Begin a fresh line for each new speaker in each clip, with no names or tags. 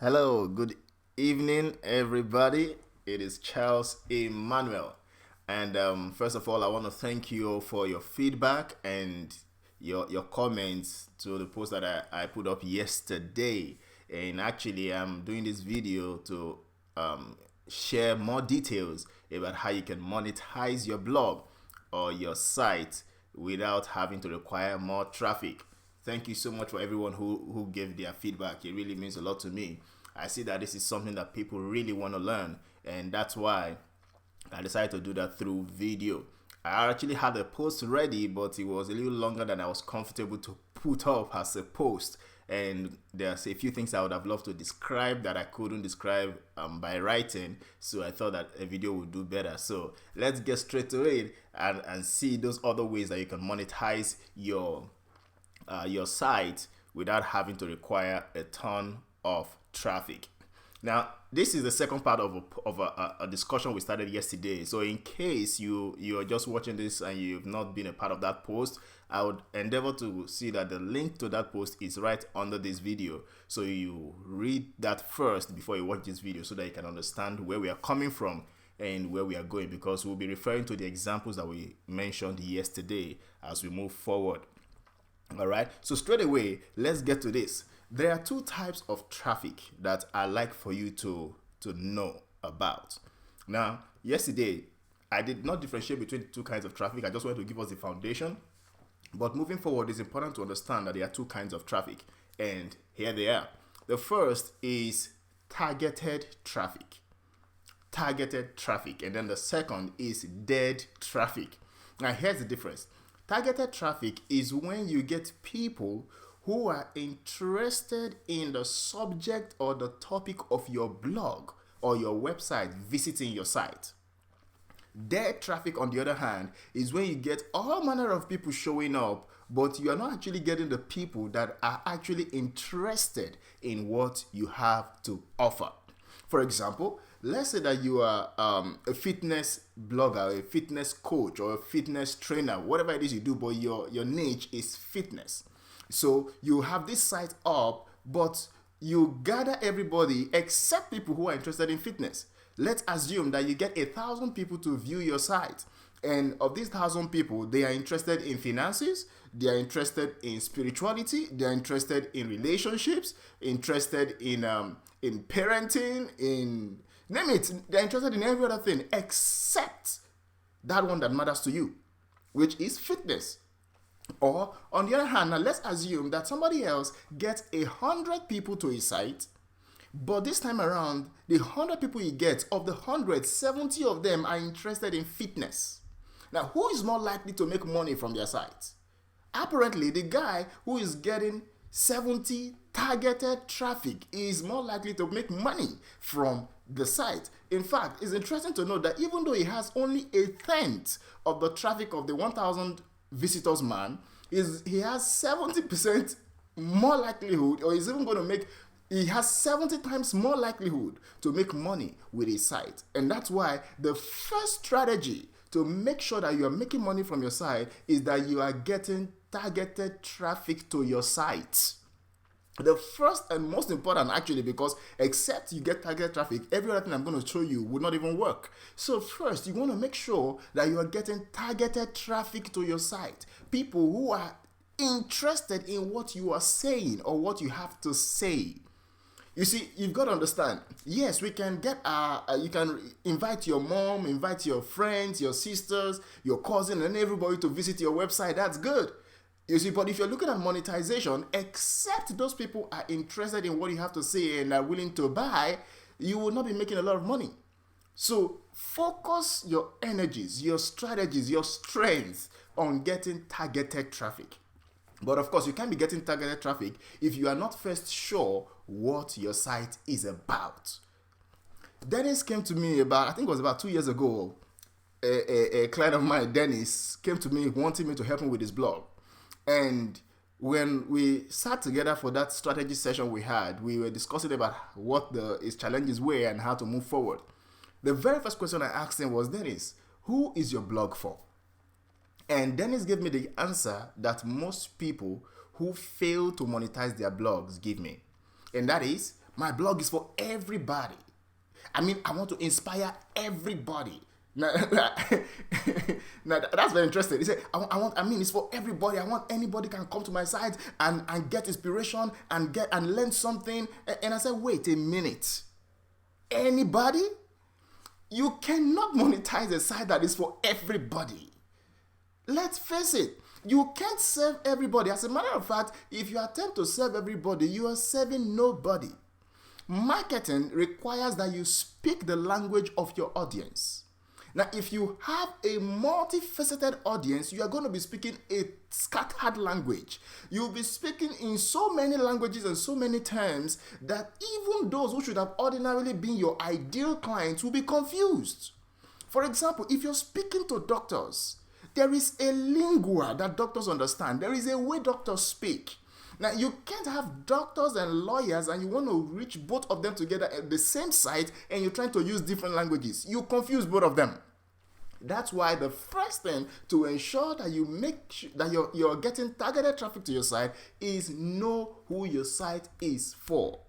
Hello, good evening, everybody. It is Charles Emmanuel. And first of all, I want to thank you for your feedback and your comments to the post that I put up yesterday. And actually, I'm doing this video to share more details about how you can monetize your blog or your site without having to require more traffic. Thank you so much for everyone who gave their feedback. It really means a lot to me. I see that this is something that people really want to learn, and that's why I decided to do that through video. I actually had a post ready, but it was a little longer than I was comfortable to put up as a post. And there's a few things I would have loved to describe that I couldn't describe by writing. So I thought that a video would do better. So let's get straight to it and see those other ways that you can monetize your site without having to require a ton of traffic. Now, this is the second part of a discussion we started yesterday. So in case you're just watching this and you've not been a part of that post, I would endeavor to see that the link to that post is right under this video. So you read that first before you watch this video so that you can understand where we are coming from and where we are going, because we'll be referring to the examples that we mentioned yesterday as we move forward. All right, so straight away, let's get to this. There are two types of traffic that I like for you to know about. Now, yesterday, I did not differentiate between two kinds of traffic. I just wanted to give us the foundation. But moving forward, it's important to understand that there are two kinds of traffic. And here they are. The first is targeted traffic. Targeted traffic. And then the second is dead traffic. Now, here's the difference. Targeted traffic is when you get people who are interested in the subject or the topic of your blog or your website visiting your site. Dead traffic, on the other hand, is when you get all manner of people showing up, but you are not actually getting the people that are actually interested in what you have to offer. For example, let's say that you are a fitness blogger, a fitness coach, or a fitness trainer, whatever it is you do, but your niche is fitness. So you have this site up, but you gather everybody except people who are interested in fitness. Let's assume that you get 1,000 people to view your site. And of these 1,000 people, they are interested in finances, they are interested in spirituality, they are interested in relationships, interested in parenting, in name it. They're interested in every other thing except that one that matters to you, which is fitness. Or on the other hand, now let's assume that somebody else gets 100 people to his site, but this time around, the 100 people he gets, of the 100, 70 of them are interested in fitness. Now, who is more likely to make money from their site? Apparently, the guy who is getting 70 targeted traffic is more likely to make money from the site. In fact, it's interesting to note that even though he has only a tenth of the traffic of the 1,000 visitors man, he has 70% more likelihood, or he's even going to make, he has 70 times more likelihood to make money with his site. And that's why the first strategy to make sure that you are making money from your site is that you are getting targeted traffic to your site. The first and most important, actually, because except you get targeted traffic, every other thing I'm going to show you would not even work. So first, you want to make sure that you are getting targeted traffic to your site. People who are interested in what you are saying or what you have to say. You see, you've got to understand. Yes, we can get you can invite your mom, invite your friends, your sisters, your cousin, and everybody to visit your website. That's good. You see, but if you're looking at monetization, except those people are interested in what you have to say and are willing to buy, you will not be making a lot of money. So focus your energies, your strategies, your strengths on getting targeted traffic. But of course, you can't be getting targeted traffic if you are not first sure what your site is about. Dennis came to me I think it was about 2 years ago. A client of mine, Dennis, came to me wanting me to help him with his blog. And when we sat together for that strategy session we had, we were discussing about what his challenges were and how to move forward. The very first question I asked him was, Dennis, who is your blog for? And Dennis gave me the answer that most people who fail to monetize their blogs give me. And that is, My blog is for everybody. I mean, I want to inspire everybody. Now, now that's very interesting. He said, I mean, it's for everybody. I want anybody can come to my site and get inspiration and learn something. And I said, wait a minute. Anybody? You cannot monetize a site that is for everybody. Let's face it. You can't serve everybody. As a matter of fact, if you attempt to serve everybody, you are serving nobody. Marketing requires that you speak the language of your audience. Now, if you have a multifaceted audience, you are going to be speaking a scattered language. You'll be speaking in so many languages and so many terms that even those who should have ordinarily been your ideal clients will be confused. For example, if you're speaking to doctors, there is a lingua that doctors understand. There is a way doctors speak. Now, you can't have doctors and lawyers and you want to reach both of them together at the same site and you're trying to use different languages. You confuse both of them. That's why the first thing to ensure that you make sure that you're getting targeted traffic to your site is know who your site is for.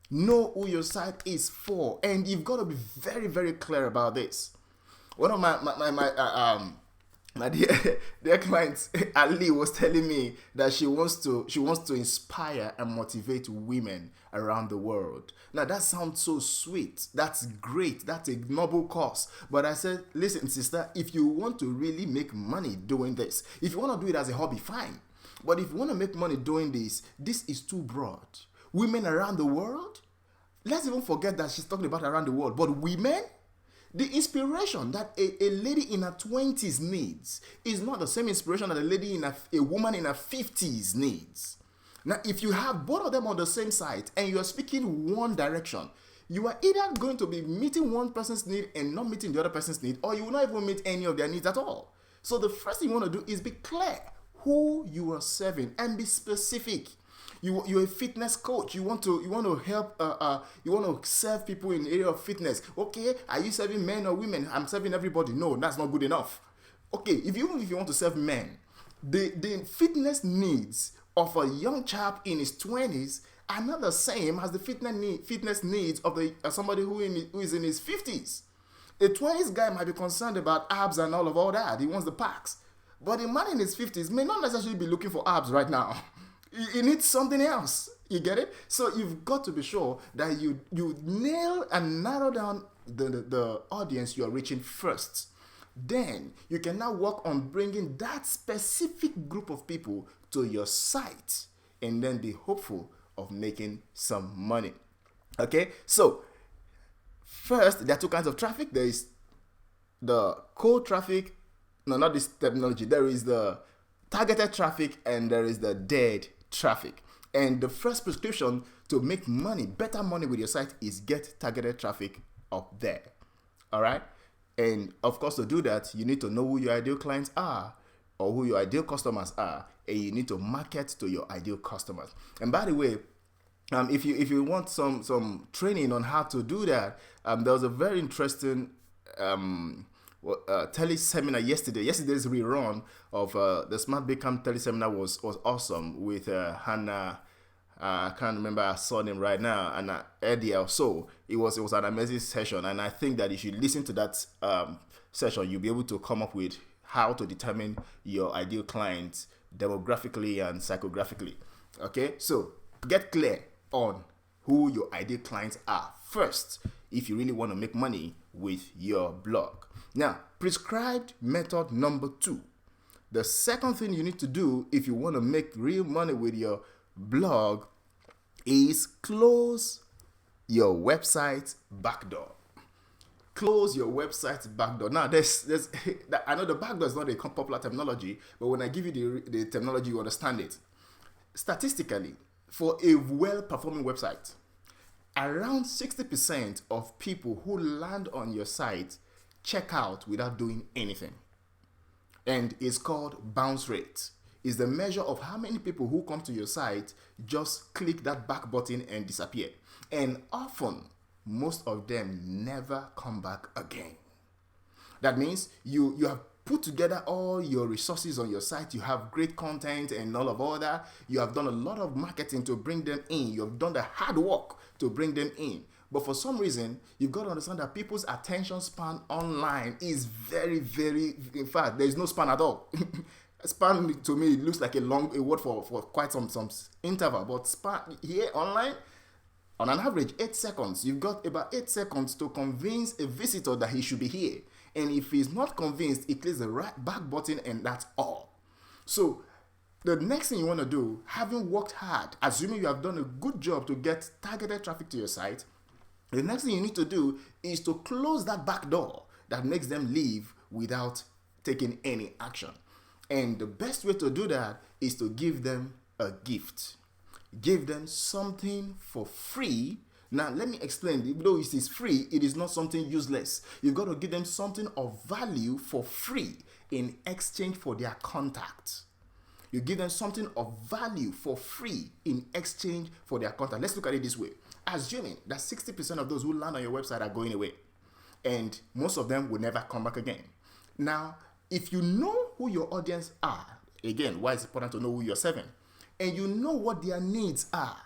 Know who your site is for. And you've got to be very, very clear about this. One of my dear client Ali was telling me that she wants to inspire and motivate women around the world. Now that sounds so sweet. That's great. That's a noble cause. But I said, listen, sister, if you want to really make money doing this, if you want to do it as a hobby, fine. But if you want to make money doing this is too broad. Women around the world? Let's even forget that she's talking about around the world. But women? The inspiration that a lady in her 20s needs is not the same inspiration that a woman in her 50s needs. Now, if you have both of them on the same site and you are speaking one direction, you are either going to be meeting one person's need and not meeting the other person's need, or you will not even meet any of their needs at all. So the first thing you want to do is be clear who you are serving and be specific. You're a fitness coach. You want to help. You want to serve people in the area of fitness. Okay, are you serving men or women? I'm serving everybody. No, that's not good enough. Okay, even if you want to serve men, the fitness needs of a young chap in his 20s are not the same as the fitness needs of somebody who is in his 50s. A 20s guy might be concerned about abs and all that. He wants the packs. But a man in his 50s may not necessarily be looking for abs right now. He needs something else. You get it? So you've got to be sure that you nail and narrow down the audience you are reaching first. Then you can now work on bringing that specific group of people to your site and then be hopeful of making some money. Okay? So first, there are two kinds of traffic. There is the cold traffic. No, not this terminology. There is the targeted traffic and there is the dead traffic. And the first prescription to make money, better money with your site is get targeted traffic up there. All right? And of course, to do that, you need to know who your ideal clients are or who your ideal customers are, and you need to market to your ideal customers. And by the way, if you want some training on how to do that, there was a very interesting tele-seminar yesterday. Yesterday's rerun of the Smart Become tele-seminar was awesome with Hannah. I can't remember her surname right now, and Eddie also. It was an amazing session, and I think that if you listen to that session, you'll be able to come up with how to determine your ideal clients demographically and psychographically. Okay, so get clear on who your ideal clients are first if you really want to make money with your blog. Now, prescribed method number 2. The second thing you need to do if you want to make real money with your blog is close your website's backdoor. Close your website's backdoor. Now, there's I know the backdoor is not a popular terminology, but when I give you the terminology, you understand it. Statistically, for a well-performing website, around 60% of people who land on your site check out without doing anything. And it's called bounce rate. It's the measure of how many people who come to your site just click that back button and disappear. And often, most of them never come back again. That means you have put together all your resources on your site. You have great content and all that. You have done a lot of marketing to bring them in. You have done the hard work to bring them in. But for some reason, you've got to understand that people's attention span online is very, very, in fact, there is no span at all. Span to me, it looks like a word for quite some interval. But span here online, on an average, 8 seconds. You've got about 8 seconds to convince a visitor that he should be here. And if he's not convinced, he clicks the right back button and that's all. So the next thing you want to do, having worked hard, assuming you have done a good job to get targeted traffic to your site, the next thing you need to do is to close that back door that makes them leave without taking any action. And the best way to do that is to give them a gift. Give them something for free. Now, let me explain. Even though it is free, it is not something useless. You've got to give them something of value for free in exchange for their contact. You give them something of value for free in exchange for their contact. Let's look at it this way. Assuming that 60% of those who land on your website are going away, and most of them will never come back again. Now, if you know who your audience are, again, why it's important to know who you're serving, and you know what their needs are,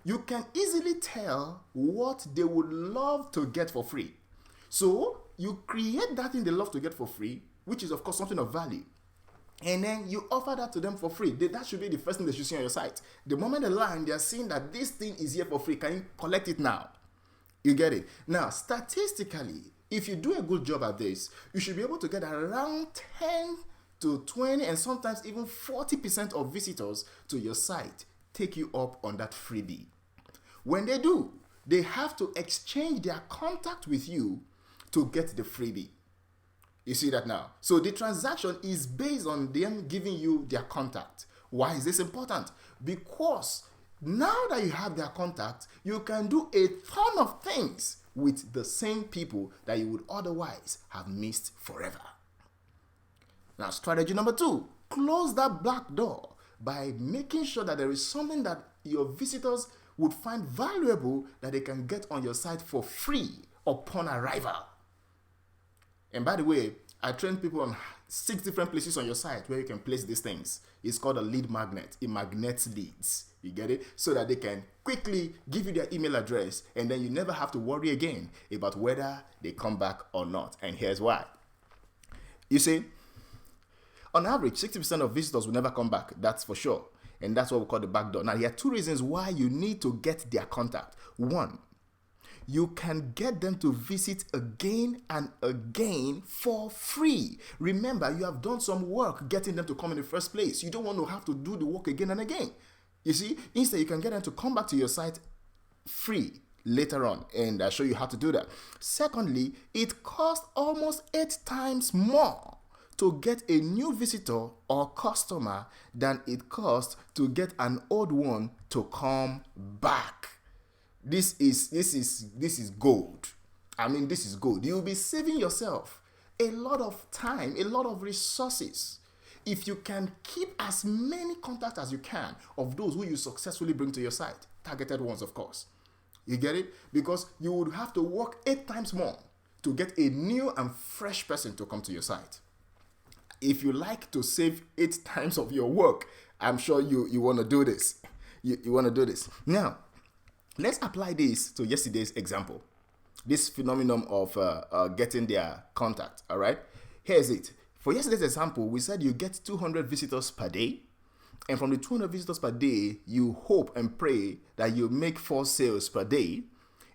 you can easily tell what they would love to get for free. So you create that thing they love to get for free, which is of course something of value. And then you offer that to them for free. That should be the first thing they should see on your site. The moment they land, they are seeing that this thing is here for free. Can you collect it now? You get it? Now, statistically, if you do a good job at this, you should be able to get around 10 to 20 and sometimes even 40% of visitors to your site take you up on that freebie. When they do, they have to exchange their contact with you to get the freebie. You see that now? So the transaction is based on them giving you their contact. Why is this important? Because now that you have their contact, you can do a ton of things with the same people that you would otherwise have missed forever. Now, strategy number 2, close that black door by making sure that there is something that your visitors would find valuable that they can get on your site for free upon arrival. And by the way, I train people on 6 different places on your site where you can place these things. It's called a lead magnet. It magnets leads. You get it? So that they can quickly give you their email address and then you never have to worry again about whether they come back or not. And here's why. You see, on average, 60% of visitors will never come back. That's for sure. And that's what we call the back door. Now, there are 2 reasons why you need to get their contact. 1, you can get them to visit again and again for free. Remember, you have done some work getting them to come in the first place. You don't want to have to do the work again and again. You see, instead you can get them to come back to your site free later on, and I'll show you how to do that. Secondly, it costs almost 8 times more to get a new visitor or customer than it costs to get an old one to come back. This is gold. I mean, this is gold. You'll be saving yourself a lot of time, a lot of resources, if you can keep as many contacts as you can of those who you successfully bring to your site. Targeted ones, of course. You get it? Because you would have to work 8 times more to get a new and fresh person to come to your site. If you like to save 8 times of your work, I'm sure you want to do this. You want to do this. Now, let's apply this to yesterday's example. This phenomenon of getting their contact, all right? Here's it. For yesterday's example, we said you get 200 visitors per day. And from the 200 visitors per day, you hope and pray that you make 4 sales per day.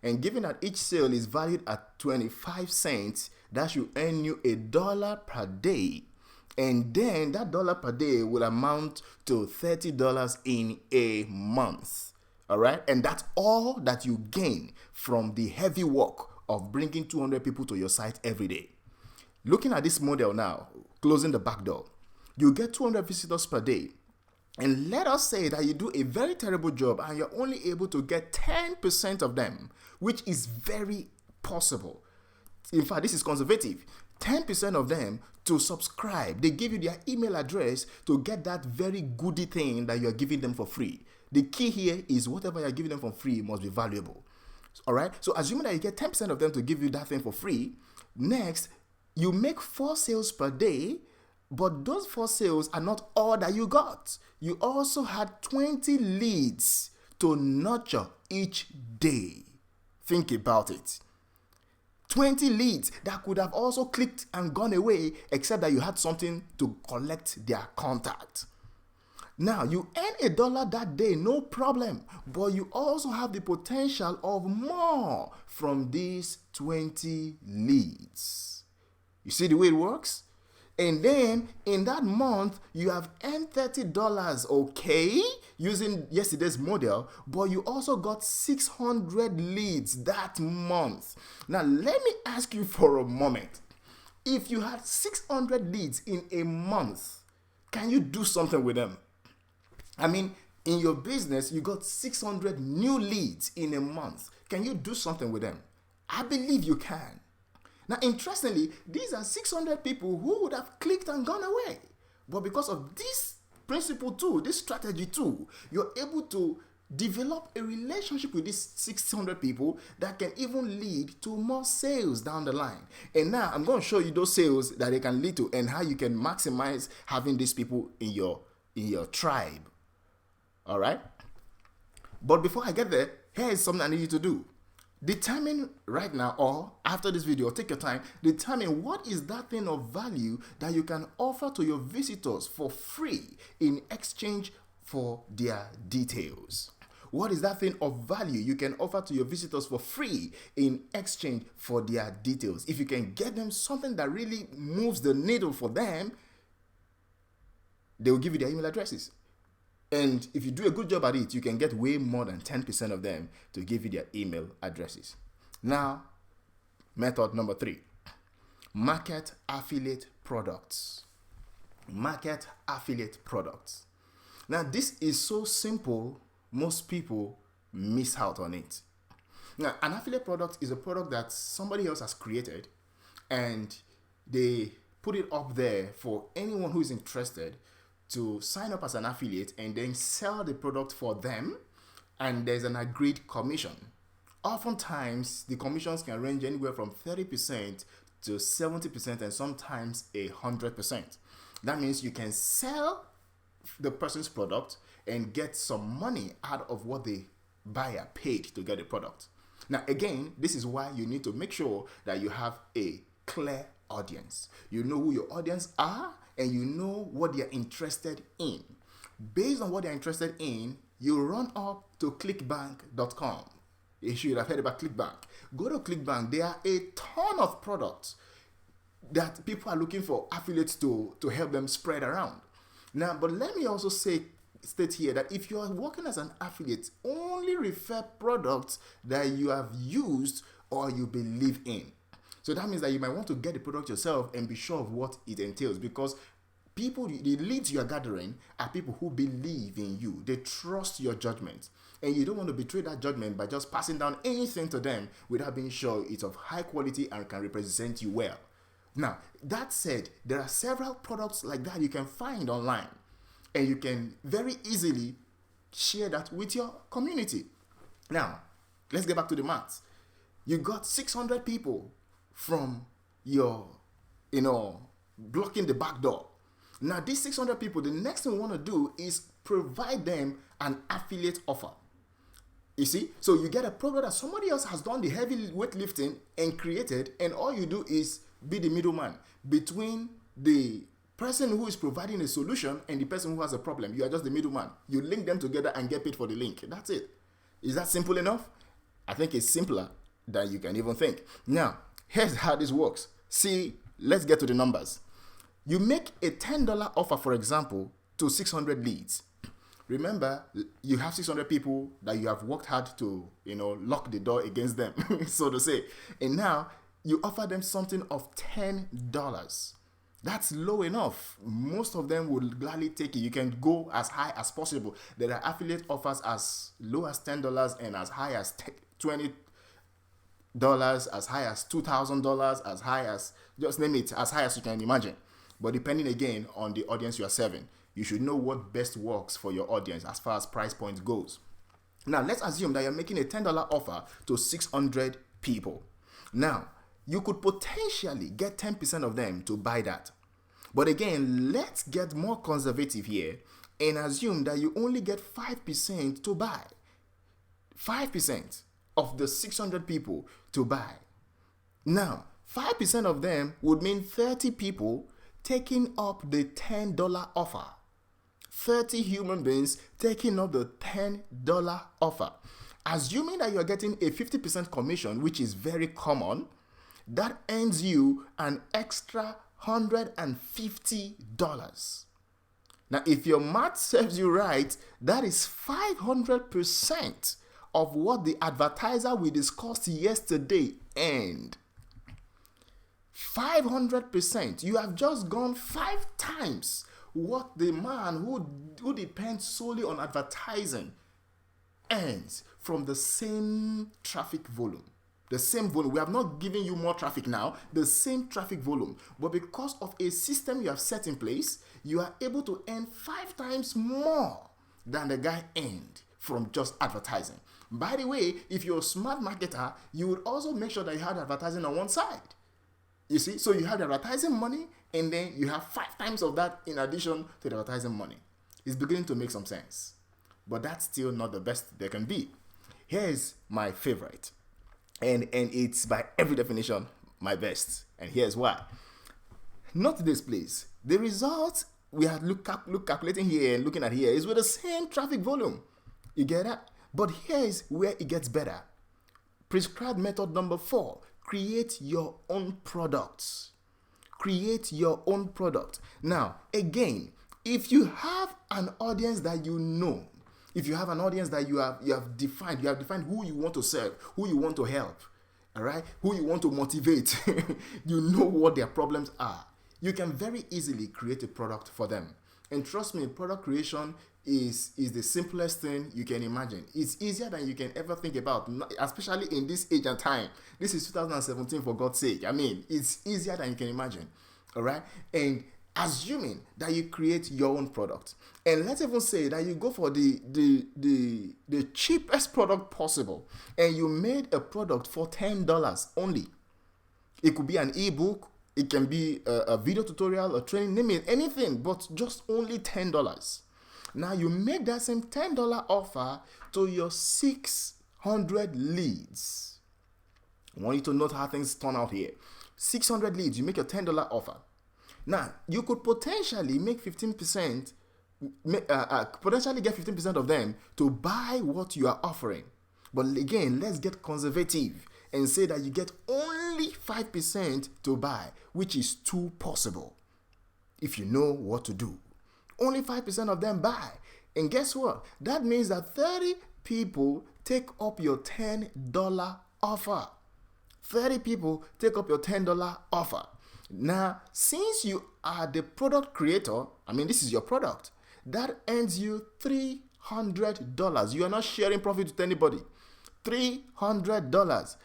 And given that each sale is valued at 25 cents, that should earn you $1 per day. And then that $1 per day will amount to $30 in a month. All right? And that's all that you gain from the heavy work of bringing 200 people to your site every day. Looking at this model now, closing the back door, you get 200 visitors per day. And let us say that you do a very terrible job and you're only able to get 10% of them, which is very possible. In fact, this is conservative. 10% of them to subscribe. They give you their email address to get that very goody thing that you're giving them for free. The key here is whatever you're giving them for free must be valuable. All right? So assuming that you get 10% of them to give you that thing for free, next, You make 4 sales per day, but those 4 sales are not all that you got. You also had 20 leads to nurture each day. Think about it. 20 leads that could have also clicked and gone away, except that you had something to collect their contact. Now, you earn $1 that day, no problem, but you also have the potential of more from these 20 leads. You see the way it works? And then in that month, you have earned $30, okay, using yesterday's model, but you also got 600 leads that month. Now, let me ask you for a moment. If you had 600 leads in a month, can you do something with them? I mean, in your business, you got 600 new leads in a month. Can you do something with them? I believe you can. Now, interestingly, these are 600 people who would have clicked and gone away. But because of this principle too, this strategy too, you're able to develop a relationship with these 600 people that can even lead to more sales down the line. And now I'm going to show you those sales that they can lead to and how you can maximize having these people in your tribe. All right? But before I get there, here is something I need you to do. Determine right now, or after this video, take your time, determine what is that thing of value that you can offer to your visitors for free in exchange for their details. What is that thing of value you can offer to your visitors for free in exchange for their details? If you can get them something that really moves the needle for them, they will give you their email addresses. And if you do a good job at it, you can get way more than 10% of them to give you their email addresses. Now, method number 3, market affiliate products. Market affiliate products. Now, this is so simple, most people miss out on it. Now, an affiliate product is a product that somebody else has created and they put it up there for anyone who is interested to sign up as an affiliate and then sell the product for them, and there's an agreed commission. Oftentimes, the commissions can range anywhere from 30% to 70% and sometimes 100%. That means you can sell the person's product and get some money out of what the buyer paid to get the product. Now, again, this is why you need to make sure that you have a clear audience. You know who your audience are, and you know what they're interested in. Based on what they're interested in, you run up to clickbank.com. You should have heard about ClickBank. Go to ClickBank. There are a ton of products that people are looking for affiliates to help them spread around. Now, but let me also state here that if you are working as an affiliate, only refer products that you have used or you believe in. So that means that you might want to get the product yourself and be sure of what it entails, because people, the leads you are gathering are people who believe in you. They trust your judgment. And you don't want to betray that judgment by just passing down anything to them without being sure it's of high quality and can represent you well. Now, that said, there are several products like that you can find online, and you can very easily share that with your community. Now, let's get back to the maths. You got 600 people from your, blocking the back door. Now, these 600 people, the next thing we want to do is provide them an affiliate offer. You see, so you get a product that somebody else has done the heavy weightlifting and created, and all you do is be the middleman between the person who is providing a solution and the person who has a problem. You are just the middleman. You link them together and get paid for the link. That's it. Is that simple enough? I think it's simpler than you can even think. Now, here's how this works. See, let's get to the numbers. You make a $10 offer, for example, to 600 leads. Remember, you have 600 people that you have worked hard to, lock the door against them, so to say. And now you offer them something of $10. That's low enough. Most of them will gladly take it. You can go as high as possible. There are affiliate offers as low as $10 and as high as $20, as high as $2,000, as high as, just name it, as high as you can imagine. But depending again on the audience you are serving, you should know what best works for your audience as far as price point goes. Now, let's assume that you're making a $10 offer to 600 people. Now, you could potentially get 10% of them to buy that. But again, let's get more conservative here and assume that you only get 5% to buy. 5% of the 600 people to buy. Now, 5% of them would mean 30 people taking up the $10 offer. 30 human beings taking up the $10 offer. Assuming that you are getting a 50% commission, which is very common, that earns you an extra $150. Now, if your math serves you right, that is 500% of what the advertiser we discussed yesterday earned. 500%. You have just gone 5 times what the man who depends solely on advertising earns from the same traffic volume. The same volume. We have not given you more traffic now, the same traffic volume. But because of a system you have set in place, you are able to earn 5 times more than the guy earned from just advertising. By the way, if you're a smart marketer, you would also make sure that you had advertising on one side. You see, so you have the advertising money and then you have 5 times of that in addition to the advertising money. It's beginning to make some sense. But that's still not the best there can be. Here's my favorite. And it's by every definition my best. And here's why. Not this place. The results we are calculating here and looking at here is with the same traffic volume. You get that? But here's where it gets better. Prescribed method number 4. Create your own products. Create your own product. Now, again, if you have an audience that you know, if you have an audience that you have defined who you want to serve, who you want to help, all right, who you want to motivate, you know what their problems are. You can very easily create a product for them. And trust me, product creation is the simplest thing you can imagine. It's easier than you can ever think about, especially in this age and time. This is 2017, for God's sake. I mean, it's easier than you can imagine. All right? And assuming that you create your own product, and let's even say that you go for the cheapest product possible, and you made a product for $10 only. It could be an ebook, it can be a video tutorial, a training, name it, anything, but just only $10. Now you make that same $10 offer to your 600 leads. I want you to note how things turn out here. 600 leads, you make a $10 offer. Now, you could potentially make 15%, potentially get 15% of them to buy what you are offering. But again, let's get conservative and say that you get only 5% to buy, which is too possible if you know what to do. Only 5% of them buy. And guess what? That means that 30 people take up your $10 offer. 30 people take up your $10 offer. Now, since you are the product creator, I mean, this is your product, that earns you $300. You are not sharing profit with anybody. $300.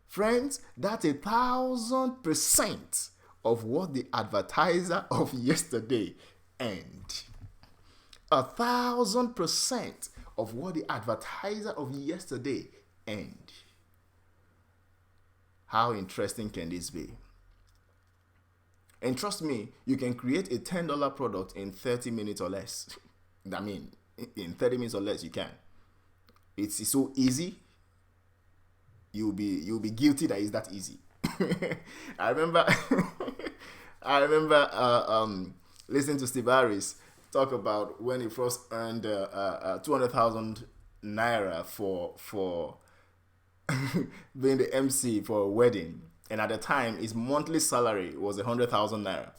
Friends, that's 1,000% of what the advertiser of yesterday earned. 1,000% of what the advertiser of yesterday earned. How interesting can this be? And trust me, you can create a $10 product in 30 minutes or less. I mean, in 30 minutes or less, you can. It's so easy. You'll be guilty that it's that easy. I remember listening to Steve Harris talk about when he first earned 200,000 naira for being the MC for a wedding. And at the time, his monthly salary was 100,000 naira.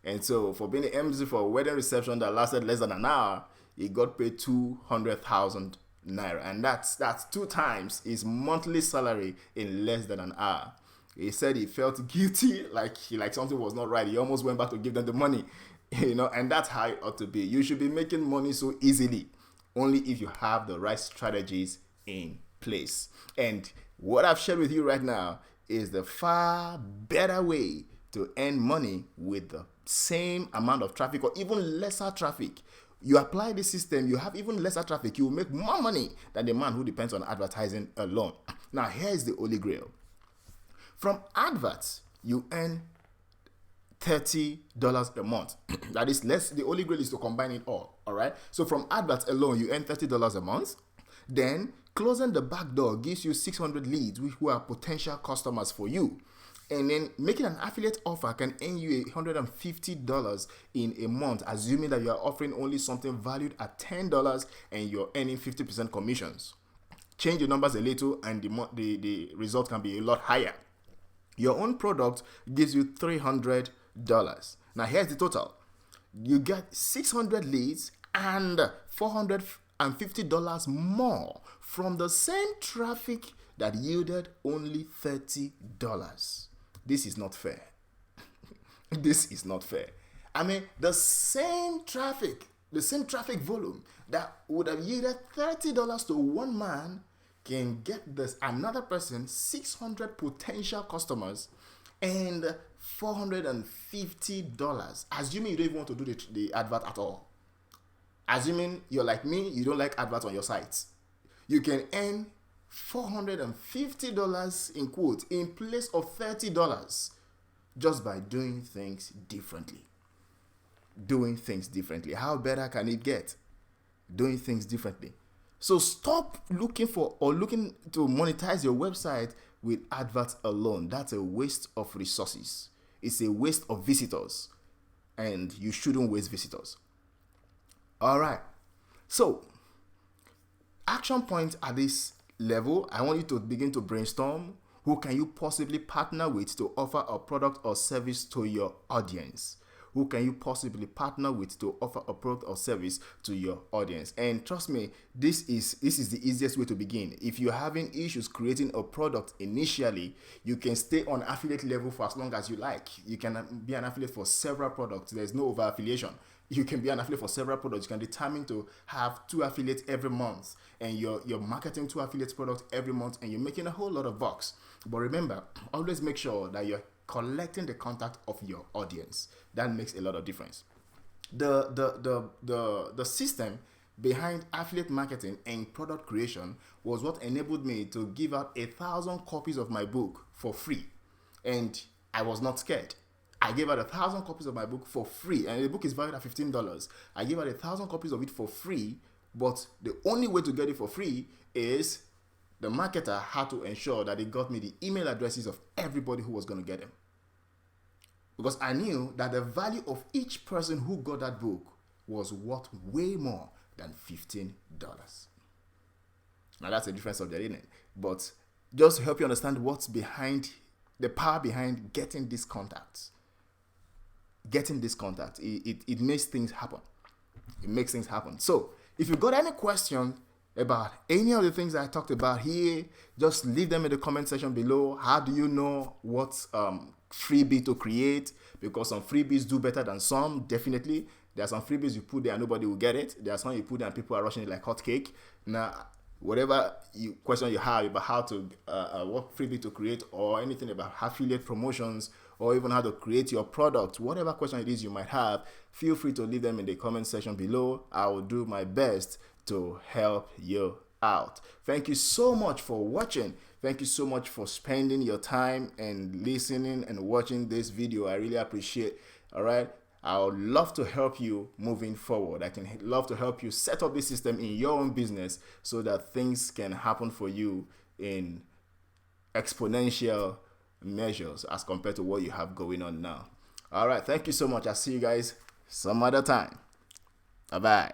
And so for being the MC for a wedding reception that lasted less than an hour, he got paid 200,000 naira. And that's 2 times his monthly salary in less than an hour. He said he felt guilty, like something was not right. He almost went back to give them the money. And that's how it ought to be. You should be making money so easily, only if you have the right strategies in place. And what I've shared with you right now is the far better way to earn money with the same amount of traffic or even lesser traffic. You apply this system, you have even lesser traffic, you will make more money than the man who depends on advertising alone. Now, here's the holy grail. From adverts, you earn $30 a month. That is less. The only goal is to combine it all. All right. So from adverts alone, you earn $30 a month. Then closing the back door gives you 600 leads who are potential customers for you. And then making an affiliate offer can earn you $150 in a month, assuming that you are offering only something valued at $10 and you're earning 50% commissions. Change the numbers a little and the result can be a lot higher. Your own product gives you $300. Now here's the total. You get 600 leads and $450 more from the same traffic that yielded only $30. This is not fair. This is not fair. I mean, the same traffic volume that would have yielded $30 to one man can get this another person 600 potential customers and $450, assuming you don't even want to do the advert at all. Assuming you're like me, you don't like adverts on your sites. You can earn $450 in quotes in place of $30 just by doing things differently. Doing things differently. How better can it get? Doing things differently. So stop looking to monetize your website with adverts alone. That's a waste of resources. It's a waste of visitors. And you shouldn't waste visitors. All right. So, action points at this level, I want you to begin to brainstorm. Who can you possibly partner with to offer a product or service to your audience? Who can you possibly partner with to offer a product or service to your audience? And trust me, this is the easiest way to begin. If you're having issues creating a product initially, you can stay on affiliate level for as long as you like. You can be an affiliate for several products. There's no over affiliation. You can be an affiliate for several products. You can determine to have 2 affiliates every month, and you're marketing 2 affiliate products every month, and you're making a whole lot of bucks. But remember, always make sure that you're collecting the contact of your audience. That makes a lot of difference. The system behind affiliate marketing and product creation was what enabled me to give out 1,000 copies of my book for free, and I was not scared. I gave out 1,000 copies of my book for free, and the book is valued at $15. I gave out 1,000 copies of it for free, but the only way to get it for free is the marketer had to ensure that they got me the email addresses of everybody who was going to get them. Because I knew that the value of each person who got that book was worth way more than $15. Now that's a different subject, isn't it? But just to help you understand what's behind, the power behind getting these contacts. Getting this contact, it makes things happen. It makes things happen. So if you've got any questions about any of the things I talked about here, just leave them in the comment section below. How do you know what freebie to create? Because some freebies do better than some. Definitely, there are some freebies you put there and nobody will get it. There are some you put there and people are rushing it like hotcake. Now, whatever question you have about how to what freebie to create, or anything about affiliate promotions, or even how to create your product, whatever question it is you might have, feel free to leave them in the comment section below. I will do my best to help you out. Thank you so much for watching. Thank you so much for spending your time and listening and watching this video. I really appreciate. All right. I would love to help you moving forward. I can love to help you set up this system in your own business so that things can happen for you in exponential measures as compared to what you have going on now. All right. Thank you so much. I'll see you guys some other time. Bye-bye.